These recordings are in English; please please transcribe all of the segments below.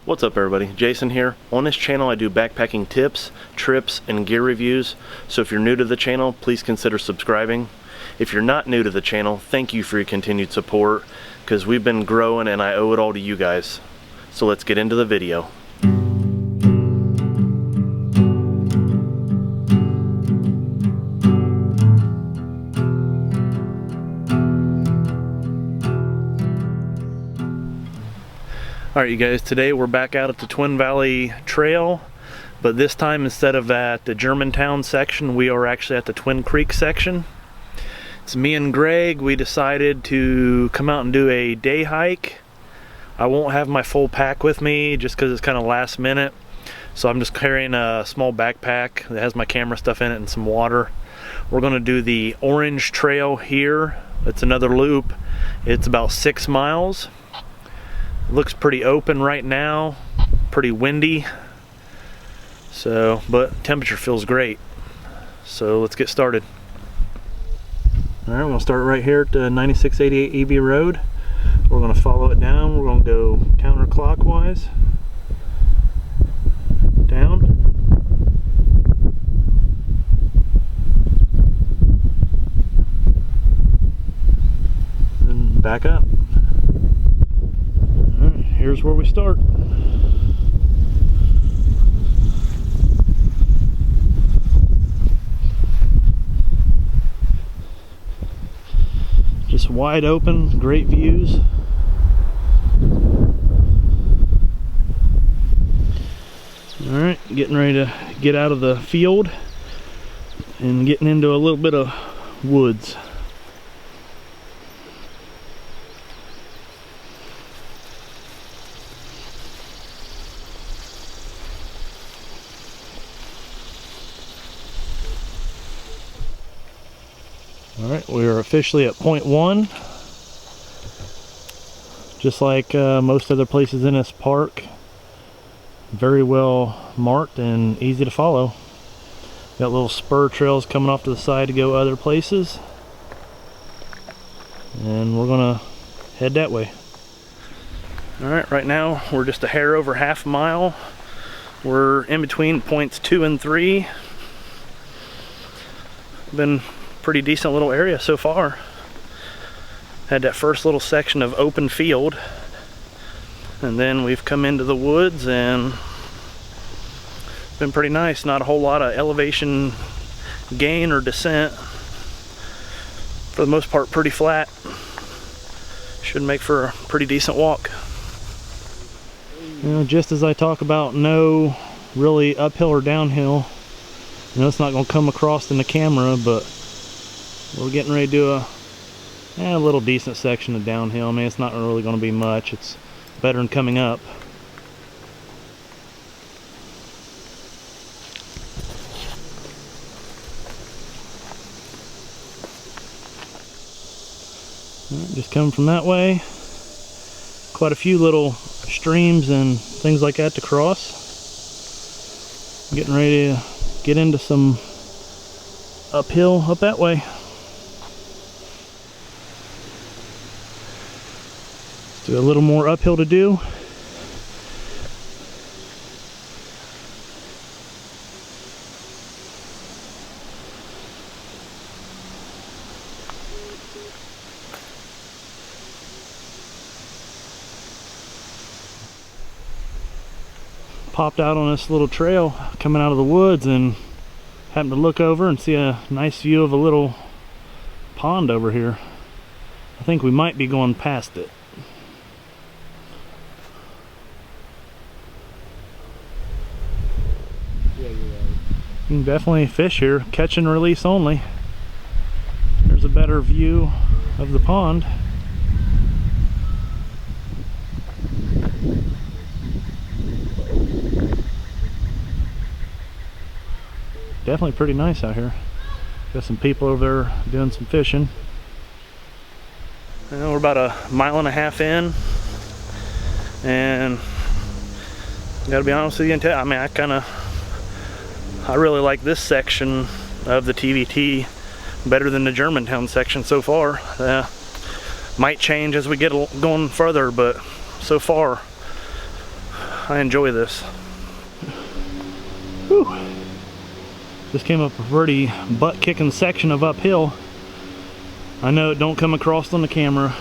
What's up everybody, Jason here. On this channel I do backpacking tips, trips, and gear reviews, so if you're new to the channel, please consider subscribing. If you're not new to the channel, thank you for your continued support, because we've been growing and I owe it all to you guys. So let's get into the video. Alright you guys, today we're back out at the Twin Valley Trail, but this time instead of at the Germantown section, we are actually at the Twin Creek section. It's me and Greg. We decided to come out and do a day hike. I won't have my full pack with me just because it's kind of last minute, so I'm just carrying a small backpack that has my camera stuff in it and some water. We're going to do the Orange Trail here. It's another loop. It's about 6 miles. Looks pretty open right now, pretty windy, so but temperature feels great. So let's get started. All right, we're gonna start right here at 9688 EB Road. We're gonna follow it down. We're gonna go counterclockwise down, and back up. Here's where we start. Just wide open, great views. Alright, getting ready to get out of the field and getting into a little bit of woods. Alright, we are officially at point 1. Just like most other places in this park. Very well marked and easy to follow. Got little spur trails coming off to the side to go other places. And we're gonna head that way. Alright, right now we're just a hair over half a mile. We're in between points 2 and 3. Been pretty decent little area so far. Had that first little section of open field, and then we've come into the woods and it's been pretty nice. Not a whole lot of elevation gain or descent. For the most part pretty flat. Should make for a pretty decent walk. You know, just as I talk about no really uphill or downhill, you know, it's not going to come across in the camera, but we're getting ready to do a little decent section of downhill. I mean, it's not really going to be much. It's better than coming up. Just coming from that way. Quite a few little streams and things like that to cross. Getting ready to get into some uphill up that way. Do a little more uphill to do. Popped out on this little trail coming out of the woods and happened to look over and see a nice view of a little pond over here. I think we might be going past it. You can definitely fish here, catch and release only. There's a better view of the pond. Definitely pretty nice out here. Got some people over there doing some fishing. Well, we're about 1.5 miles in, and gotta be honest with you, I mean, I really like this section of the TVT better than the Germantown section so far. Might change as we get going further, but so far I enjoy this. Whew. Just came up a pretty butt-kicking section of uphill. I know it don't come across on the camera,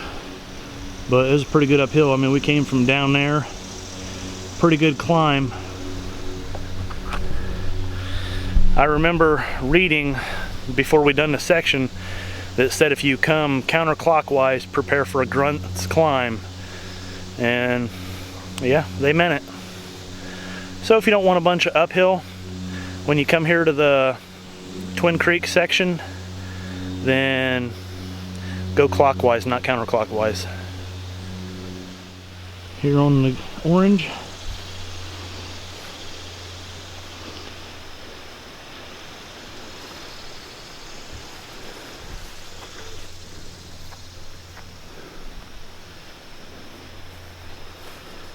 but it was a pretty good uphill. I mean, we came from down there, pretty good climb. I remember reading before we done the section that said if you come counterclockwise, prepare for a grunt's climb. And yeah, they meant it. So if you don't want a bunch of uphill, when you come here to the Twin Creek section, then go clockwise, not counterclockwise. Here on the orange.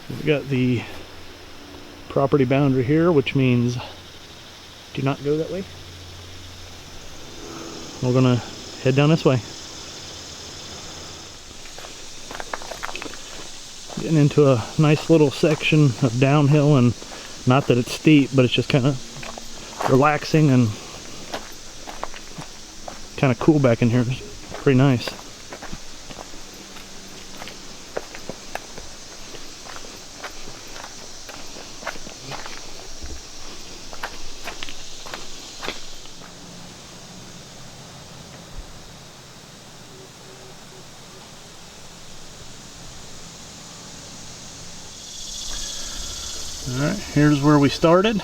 We got the property boundary here, which means do not go that way. We're gonna head down this way. Getting into a nice little section of downhill, and not that it's steep, but it's just kind of relaxing and kind of cool back in here. It's pretty nice. Alright, here's where we started.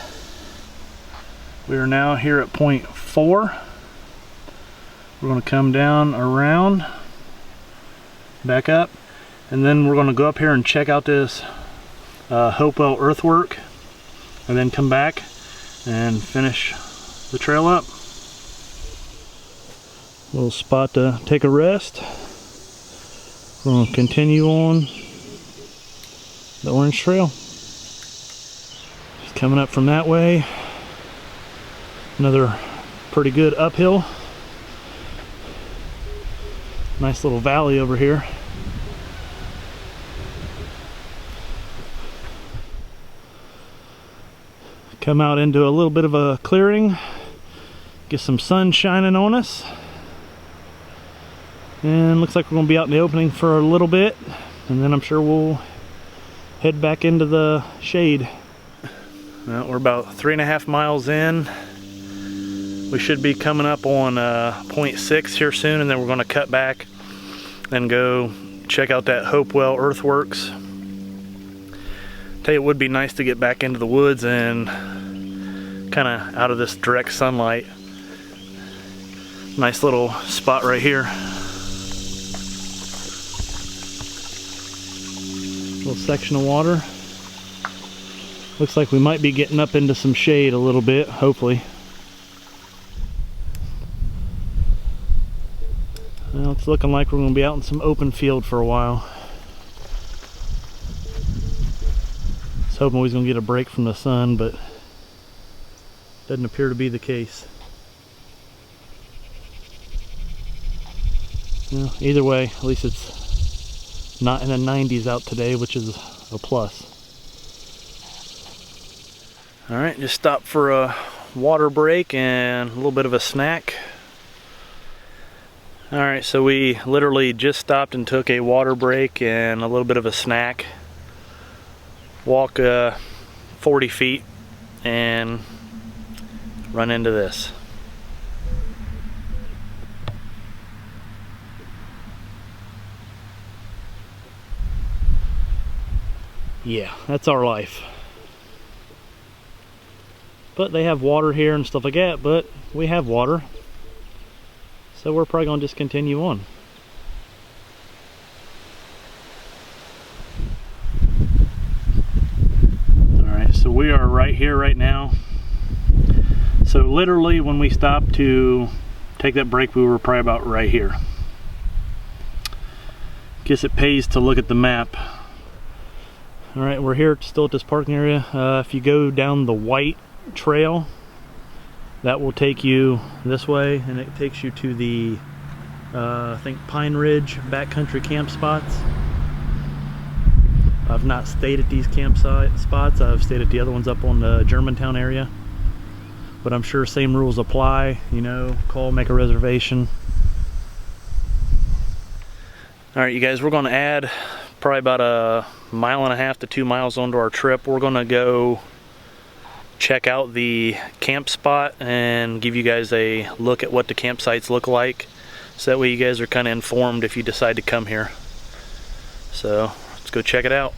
We are now here at point 4. We're going to come down around, back up, and then we're going to go up here and check out this Hopewell earthwork, and then come back and finish the trail up. Little spot to take a rest. We're going to continue on the Orange Trail. Coming up from that way, another pretty good uphill. Nice little valley over here. Come out into a little bit of a clearing, get some sun shining on us, and looks like we're going to be out in the opening for a little bit, and then I'm sure we'll head back into the shade. Well, we're about 3.5 miles in. We should be coming up on point 6 here soon, and then we're going to cut back and go check out that Hopewell earthworks. Tell you, it would be nice to get back into the woods and kind of out of this direct sunlight. Nice little spot right here. Little section of water. Looks like we might be getting up into some shade a little bit, hopefully. Well, it's looking like we're going to be out in some open field for a while. I was hoping we was going to get a break from the sun, but doesn't appear to be the case. Well, either way, at least it's not in the 90s out today, which is a plus. Alright, just stopped for a water break and a little bit of a snack. Alright, so we literally just stopped and took a water break and a little bit of a snack. Walk 40 feet and run into this. Yeah, that's our life. But they have water here and stuff like that, but we have water. So we're probably going to just continue on. Alright, so we are right here right now. So literally when we stopped to take that break, we were probably about right here. Guess it pays to look at the map. Alright, we're here still at this parking area. If you go down the white trail, that will take you this way, and it takes you to the I think Pine Ridge Backcountry Campsites. I've not stayed at these campsite spots. I've stayed at the other ones up on the Germantown area, but I'm sure same rules apply. You know, call, make a reservation. All right, you guys, we're going to add probably about a 1.5 to 2 miles onto our trip. We're going to go check out the camp spot and give you guys a look at what the campsites look like, so that way you guys are kind of informed if you decide to come here. So let's go check it out.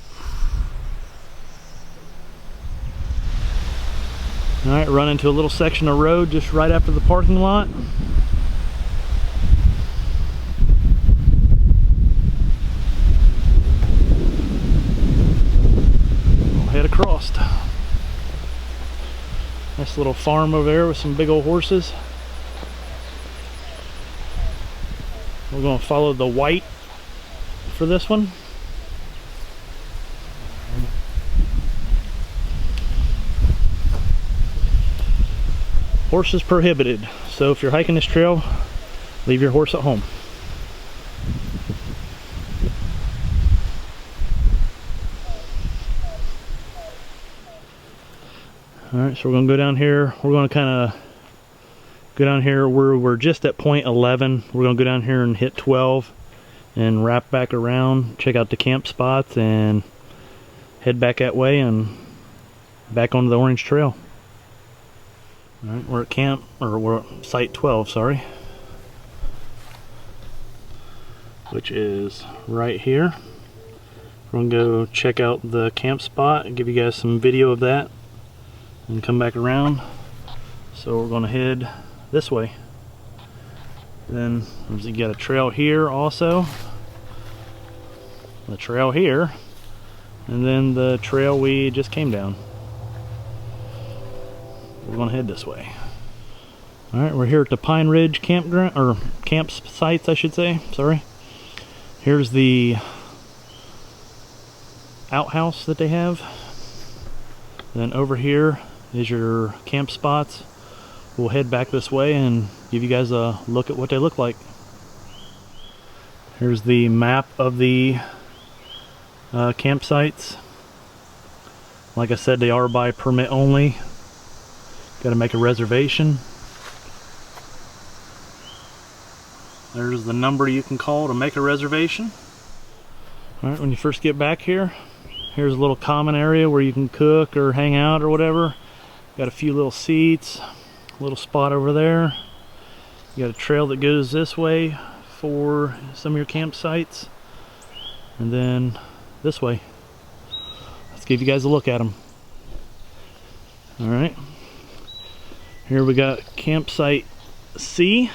All right, run into a little section of road just right after the parking lot. We'll head across. Nice little farm over there with some big old horses. We're going to follow the white for this one. Horses prohibited, so if you're hiking this trail, leave your horse at home. Alright, so we're going to go down here. We're going to kind of go down here where we're just at point 11. We're going to go down here and hit 12 and wrap back around, check out the camp spots, and head back that way and back onto the Orange Trail. Alright, we're at site 12, sorry, which is right here. We're going to go check out the camp spot and give you guys some video of that and come back around. So we're going to head this way. Then you got a trail here also, the trail here, and then the trail we just came down. We're going to head this way. Alright, we're here at the Pine Ridge campground, or campsites I should say, sorry. Here's the outhouse that they have. Then over here is your camp spots. We'll head back this way and give you guys a look at what they look like. Here's the map of the campsites. Like I said, they are by permit only. Got to make a reservation. There's the number you can call to make a reservation. Alright, when you first get back here, here's a little common area where you can cook or hang out or whatever. Got a few little seats, a little spot over there. You got a trail that goes this way for some of your campsites, and then this way. Let's give you guys a look at them. Alright, here we got campsite C.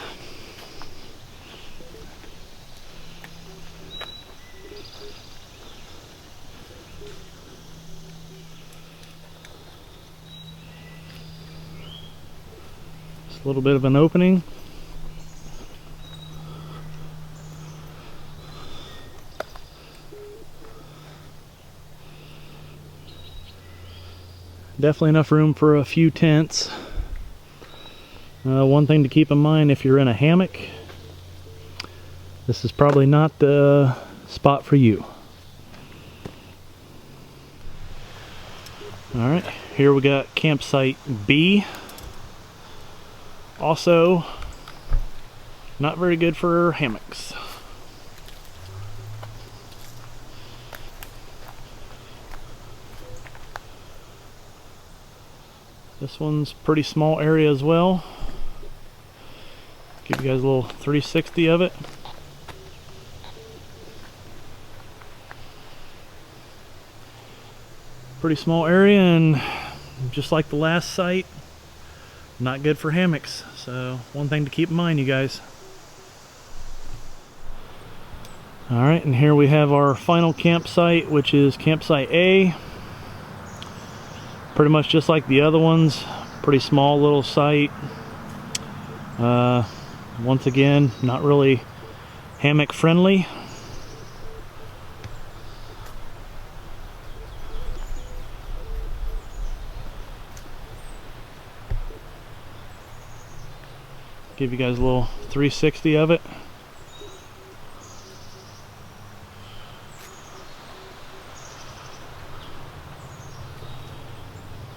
A little bit of an opening. Definitely enough room for a few tents. One thing to keep in mind, if you're in a hammock, this is probably not the spot for you. Alright, here we got campsite B. Also, not very good for hammocks. This one's pretty small area as well. Give you guys a little 360 of it. Pretty small area, and just like the last site, not good for hammocks. So one thing to keep in mind, you guys. Alright, and here we have our final campsite, which is campsite A. Pretty much just like the other ones. Pretty small little site. Once again, not really hammock friendly. Give you guys a little 360 of it.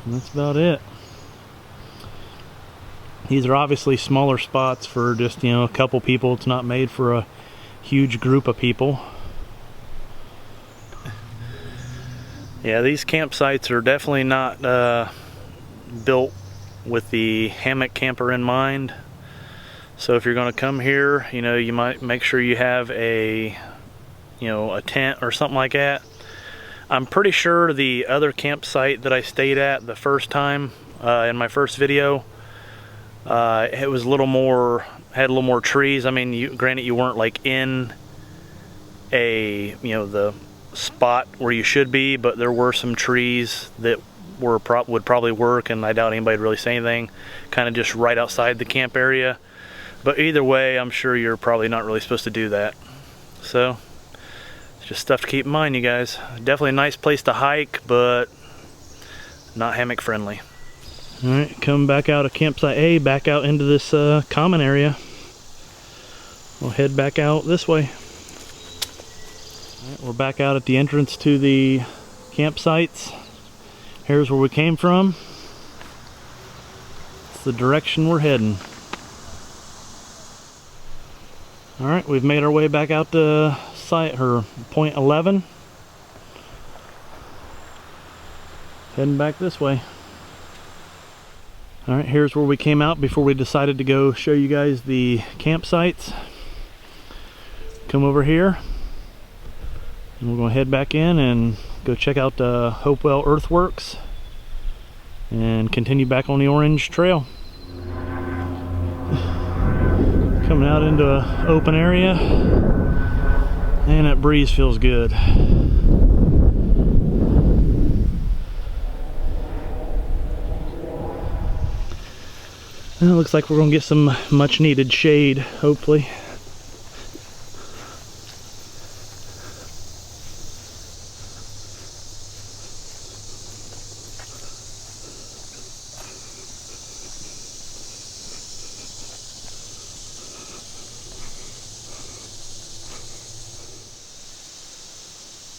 And that's about it. These are obviously smaller spots for just, you know, a couple people. It's not made for a huge group of people. Yeah, these campsites are definitely not built with the hammock camper in mind. So if you're going to come here, you know, you might make sure you have a, you know, a tent or something like that. I'm pretty sure the other campsite that I stayed at the first time in my first video, it was a little more, had a little more trees. I mean, granted you weren't like in a, you know, the spot where you should be, but there were some trees that were would probably work, and I doubt anybody would really say anything, kind of just right outside the camp area. But either way, I'm sure you're probably not really supposed to do that. So it's just stuff to keep in mind, you guys. Definitely a nice place to hike, but not hammock friendly. All right, come back out of campsite A, back out into this common area. We'll head back out this way. All right, we're back out at the entrance to the campsites. Here's where we came from. It's the direction we're heading. All right, we've made our way back out to site, or point 11. Heading back this way. All right, here's where we came out before we decided to go show you guys the campsites. Come over here, and we're going to head back in and go check out Hopewell Earthworks and continue back on the Orange Trail. Coming out into an open area, and that breeze feels good. And it looks like we're going to get some much needed shade, hopefully.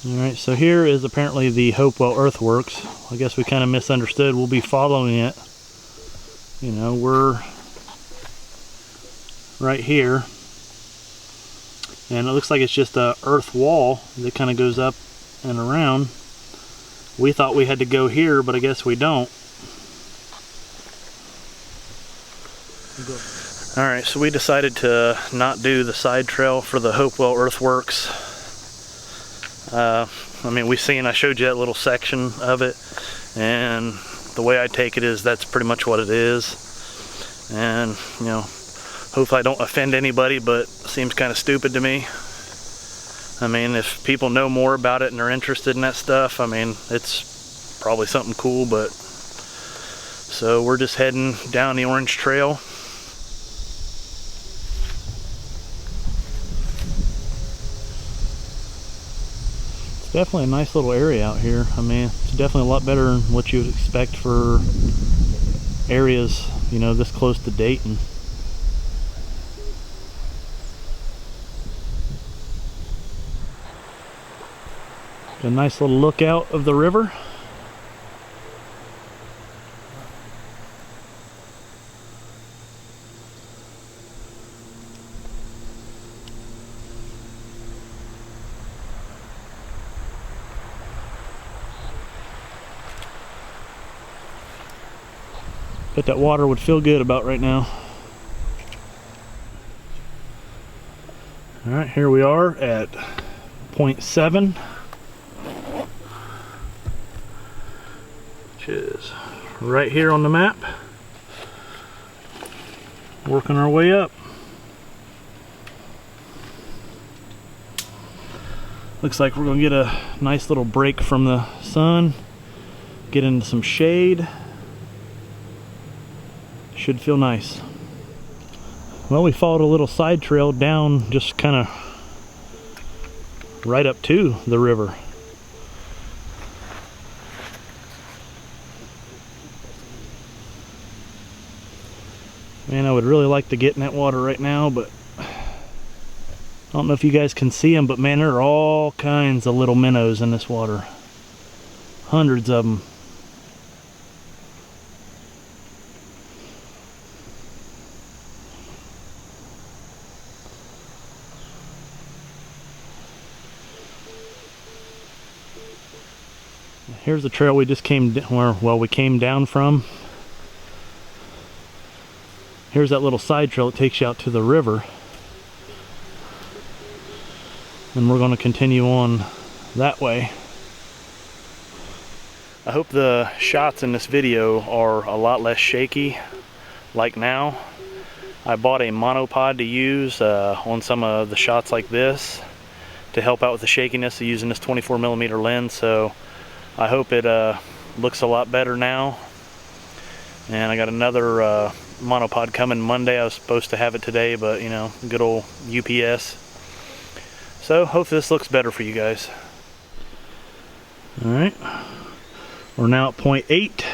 Alright, so here is apparently the Hopewell Earthworks. I guess we kind of misunderstood. We'll be following it. You know, we're right here. And it looks like it's just a earth wall that kind of goes up and around. We thought we had to go here, but I guess we don't. Alright, so we decided to not do the side trail for the Hopewell Earthworks. I mean, I showed you that little section of it, and the way I take it is that's pretty much what it is. And, you know, hopefully I don't offend anybody, but it seems kind of stupid to me. I mean, if people know more about it and are interested in that stuff, I mean, it's probably something cool. But so we're just heading down the Orange Trail. Definitely a nice little area out here. I mean, it's definitely a lot better than what you would expect for areas, you know, this close to Dayton. Got a nice little lookout of the river. Bet that water would feel good about right now. Alright, here we are at point 7, which is right here on the map. Working our way up. Looks like we're going to get a nice little break from the sun, get into some shade. Should feel nice. Well, we followed a little side trail down, just kind of right up to the river. Man, I would really like to get in that water right now, but I don't know if you guys can see them, but man, there are all kinds of little minnows in this water. Hundreds of them. Here's the trail we just came down from. Here's that little side trail that takes you out to the river. And we're going to continue on that way. I hope the shots in this video are a lot less shaky like now. I bought a monopod to use on some of the shots like this to help out with the shakiness of using this 24mm lens, so I hope it looks a lot better now. And I got another monopod coming Monday. I was supposed to have it today, but you know, good old UPS. So hopefully this looks better for you guys. Alright, we're now at point 8.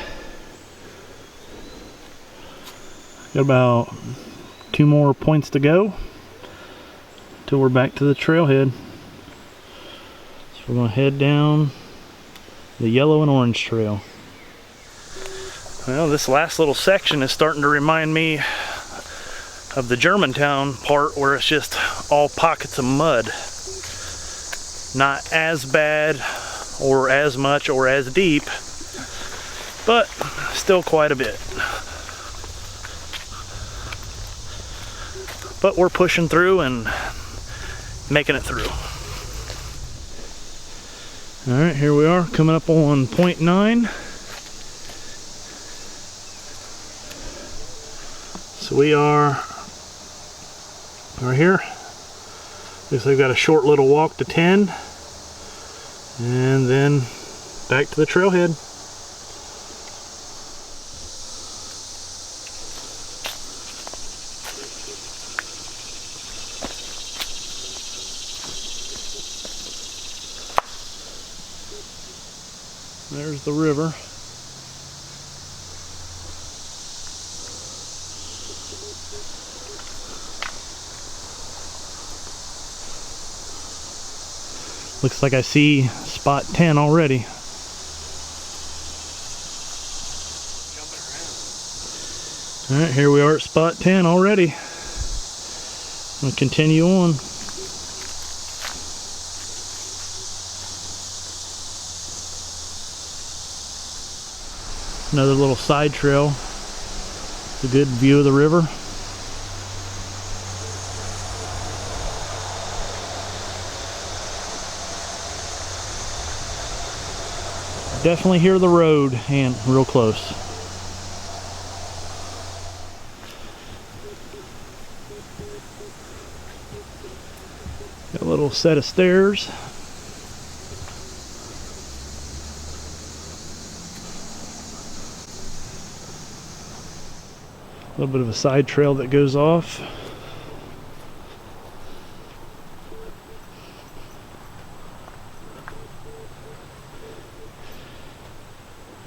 Got about 2 more points to go till we're back to the trailhead. So we're going to head down the yellow and orange trail. Well, this last little section is starting to remind me of the Germantown part, where it's just all pockets of mud. Not as bad or as much or as deep, but still quite a bit. But we're pushing through and making it through. Alright, here we are, coming up on point 9. So we are here. Looks like we've got a short little walk to 10. And then back to the trailhead. There's the river. Looks like I see spot 10 already. Alright, here we are at spot 10 already. I'm going to continue on. Another little side trail. It's a good view of the river. Definitely hear the road and real close. Got a little set of stairs. A little bit of a side trail that goes off.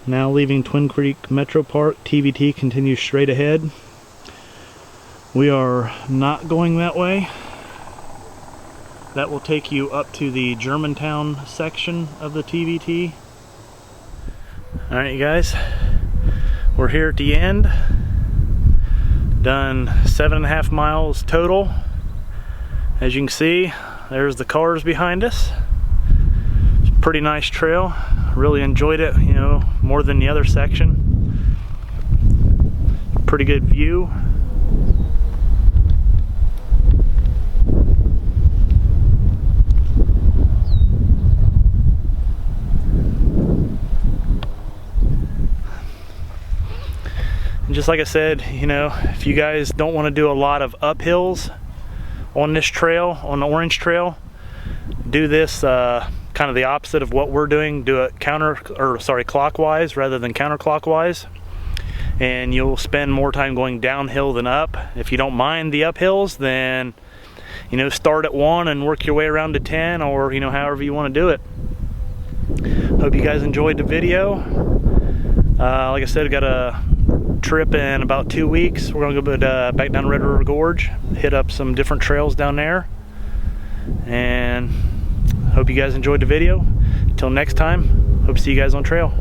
Now leaving Twin Creek Metropark, TVT continues straight ahead. We are not going that way. That will take you up to the Germantown section of the TVT. Alright, you guys, we're here at the end. Done 7.5 miles total. As you can see, there's the cars behind us. It's a pretty nice trail. Really enjoyed it, you know, more than the other section. Pretty good view. And just like I said, you know, if you guys don't want to do a lot of uphills on this trail, on the orange trail, do this kind of the opposite of what we're doing. Do it clockwise rather than counterclockwise, and you'll spend more time going downhill than up. If you don't mind the uphills, then you know, start at 1 and work your way around to 10, or you know, however you want to do it. Hope you guys enjoyed the video. Like I said, I got a trip in about 2 weeks. We're gonna go back down Red River Gorge, hit up some different trails down there, and hope you guys enjoyed the video. Until next time, hope to see you guys on trail.